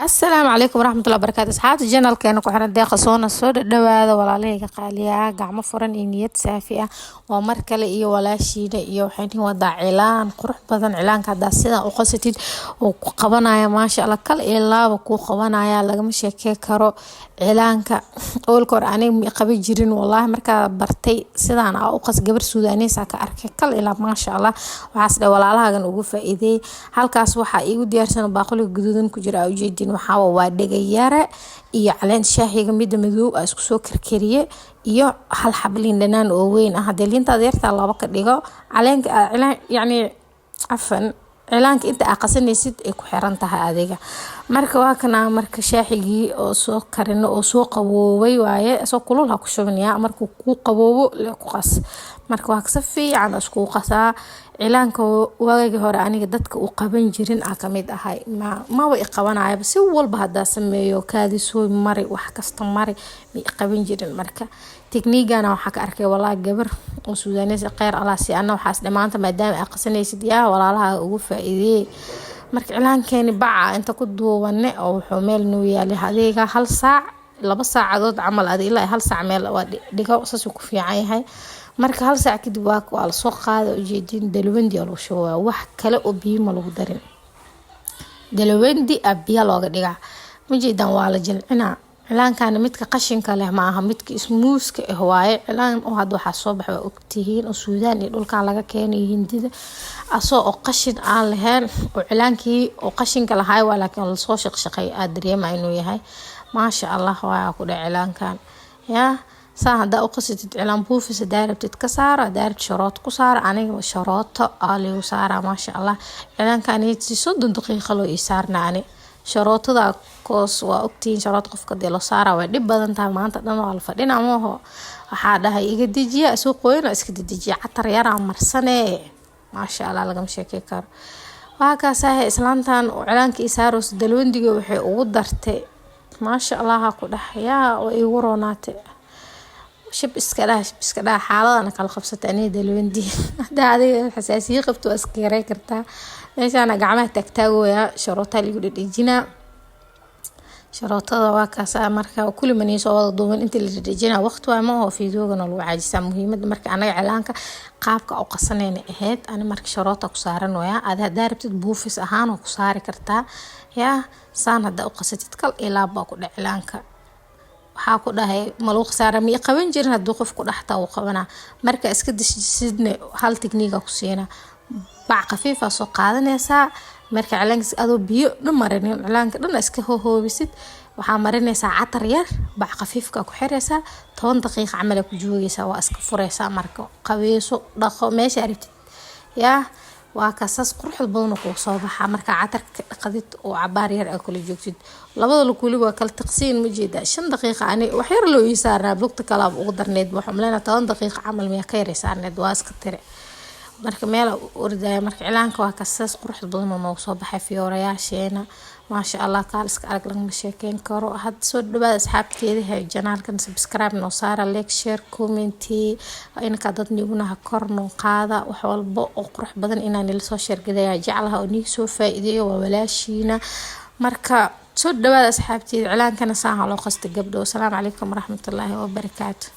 السلام عليكم ورحمة الله وبركاته. أصحابتي جنرال كانوا كحنا داخل صونا الصود دوادا ولا ليه قاليا قعمة فرن إنيت سافية ومركلة إيو ولا شيء إيو حين وضع إعلان قروح بدن إعلان كذا سنة وقصتي وقبنا يا ما شاء الله كل إلا وكو قبنا يا لقى مش كرو إعلان أول قرآني قبي جيرين والله مركا برتي سنة أنا أوقس قبر سوداني ساك أركي كل إلا ما شاء الله وعسل ولا لها جن وقوف إيدي هالكاس وحا إيو ديار سنة باقول جدودن كجرا وجدين waxaa waa dhagayara iyo caleen shaahiga mid madow ah isku soo karkariye iyo hal xablin dhanaan oo weyn ah hadii linta adeerta laba ka dhigo caleenka yani afan cilaanka inta aqasanaysid ay ku xiran tahay adiga marka waa kana marka shaahigi oo soo karino oo soo qaboobay waaye soo kulul ha ku shubnaya marka ku qaboobo la ku qas marka waa ka fiican isku qasaa cilaanka waagi hore aniga dadka u qaban jirin kamid ahay ma way qabanaya si walba hada sameeyo kaadi soo mari wax kasta mari mi qaban jirin marka tekniigana waxa ka arkay walaa gabar oo Suudaaneysa qeyr Allah si ana waxaas dhamaanta maadaama ay qasanaysid yaa walaalaha ugu faa'iideey marka cilaankeeni baca inta ku duubanne oo wuxuu meel noo yaali hadiga hal saac 2 saacadood amal ilaa hal saac meel waa dhigo saas ku fiican yahay marka hal saac kadib waa la soo qaado ujeedin dalwandi oo soo wax kale oo biyo ma lagu darin dalwandi abiya looga dhigaa mujeedan waa la jilcina cilaankan midka qashinka leh ma aha midka ismuuska ah waaye cilaan oo had waxa soo baxay ogtihiin oo Suudaan iyo dhulka laga keenay Hindida asoo oo qashin aan lahayn oo cilaankii oo qashinka lahaay waa laakiin la soo shaqay aad dareemay inuu yahay ma sha Allah waa ku dhac cilaankan yaa هذا أقصد على بوفيس دايرة بتتكسر دايرة شروط كسر أنا شروط علي وسارة ما شاء الله إعلان كان يتصد دقيقة لو يسارنا يعني شروط ذا كوس وأكتين شروط قف كده لو سارة ودب بدن تمام تدنا الفرين عموه هذا هي جديجية سوق وين اسكت جديجية عطر يرى مرسنة ما شاء الله لقم شكيكر وهكذا إسلامتان وإعلان كيساروس دلون دقيقة وحي ودرتي ما شاء الله هكذا يا ويوروناتي شب اسكلا حالة أنا كل خبصة أني دلوندي هذا حساسية قبت واسكيري كرتا ليش أنا قاعمة تكتاو يا شروطها اللي يقولوا يجينا شروطها وكاسا مركا وكل من يسوى ضمن أنت اللي تجينا وقت وما هو في ذوقنا الوعاجسة مهمة مركا أنا إعلانك قابك أو قصنين إهد أنا مركا شروطها كسارن ويا هذا دار بتبوفس أهان وكساري كرتا يا سان هذا قصتي تكل إلى باكو إعلانك waxaa ku dhahay maluuq saaran mi qaban jirin haduu qofku dhaxta uu qabana marka iska dishidna hal tekniiga ku siina bac qafiif ah soo qaadanaysa marka cilaanka adoo biyo dhamarin cilaanka dhan iska hoobisid waxa marinaysa catar yar bac qafiifka ku xiraysa 10 daqiiqo amal ku joogaysa waa iska furaysa marka qaweeso dhaqo meesha aragtid yaa waa kaasas quruxda badan oo soo baxa marka catarka qadid oo cabaar yar ay kula joogtid labada la kuuli waa kala taqsiin ma jeeda 5 daqiiqo ani wax yar loo isaaraa lugta kala ugu darneed waxaan leena 10 daqiiqo amal ma ka yareysaaneed waa iska tire marka meel orday marka cilaanka waa kaasas quruxda badan oo soo baxay fiyorayaasheena ما شاء الله كالسك أرجع مشاكين كارو هاد صوت بعد أصحاب كذي هاي جنال كان سبسكرايب نصارى لايك شير كومنتي إنك عددني هنا هكرنو قاعدة وحول بق وقرح بدن إن السوشيال كذا يجعلها أنيك سوف إيديه وبلاشينا مركا صوت بعد أصحاب كذي إعلان كان ساعة على قصة قبله والسلام عليكم ورحمة الله وبركاته.